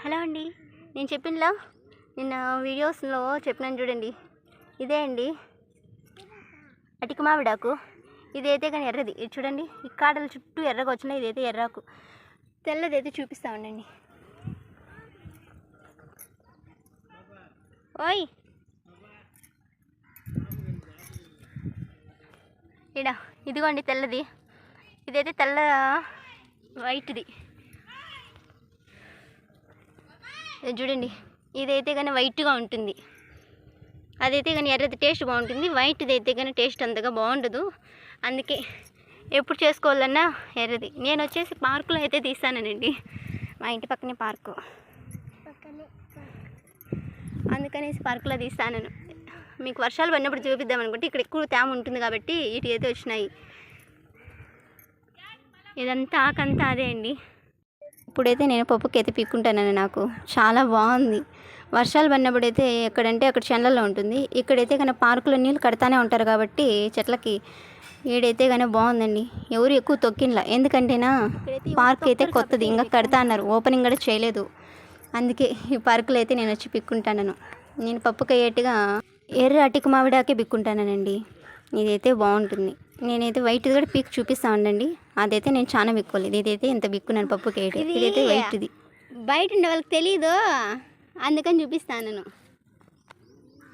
Hello అండి, నేను చెప్పినలా నిన్న వీడియోస్లో చెప్పినాను చూడండి. ఇదే అండి అటిక మామిడాకు. ఇదైతే కానీ ఎర్రది, ఇది చూడండి. ఈ కాడల చుట్టూ ఎర్రగా వచ్చినాయి. ఇదైతే ఎర్రాకు. తెల్లదైతే చూపిస్తా ఉండండి. ఓయ్ ఇడా ఇదిగోండి తెల్లది. ఇదైతే తెల్ల వైట్ది. చూడండి, ఇదైతే కానీ వైట్గా ఉంటుంది. అదైతే కానీ ఎర్రది టేస్ట్ బాగుంటుంది. వైట్ది అయితే కానీ టేస్ట్ అంతగా బాగుండదు. అందుకే ఎప్పుడు చేసుకోవాలన్నా ఎర్రది. నేను వచ్చేసి పార్కులో అయితే తీస్తానండి. మా ఇంటి పక్కనే పార్కు, అందుకనేసి పార్కులో తీస్తాను. మీకు వర్షాలు పడినప్పుడు చూపిద్దాం అనుకుంటే ఇక్కడ ఎక్కువ తేమ ఉంటుంది కాబట్టి ఇటు అయితే వచ్చినాయి. ఇదంతా ఆకంతా అదే అండి. ఇప్పుడైతే నేను పప్పుకి అయితే పీక్కుంటానని నాకు చాలా బాగుంది. వర్షాలు పడినప్పుడు అయితే ఎక్కడంటే అక్కడ చెన్లలో ఉంటుంది. ఇక్కడైతే కానీ పార్కులో నీళ్ళు కడతానే ఉంటారు కాబట్టి చెట్లకి ఈడైతే కానీ బాగుందండి. ఎవరు ఎక్కువ తొక్కినలా, ఎందుకంటేనా పార్క్ అయితే కొత్తది, ఇంకా కడతా అన్నారు, ఓపెనింగ్ కూడా చేయలేదు. అందుకే ఈ పార్కులో అయితే నేను వచ్చి పిక్కుంటాను. నేను పప్పుకి అయ్యేట్టుగా ఎర్ర అటిక మామిడాకే పిక్కుంటానండి. ఇదైతే బాగుంటుంది. నేనైతే వైట్ది కూడా పీక్ చూపిస్తా ఉండండి. అదైతే నేను చాలా బిక్కోలేదు. ఇదైతే ఇంత బిక్కున్నాను పప్పుకి. ఇదైతే వైట్ది. బయట ఉండే వాళ్ళకి తెలీదు, అందుకని చూపిస్తాను నేను.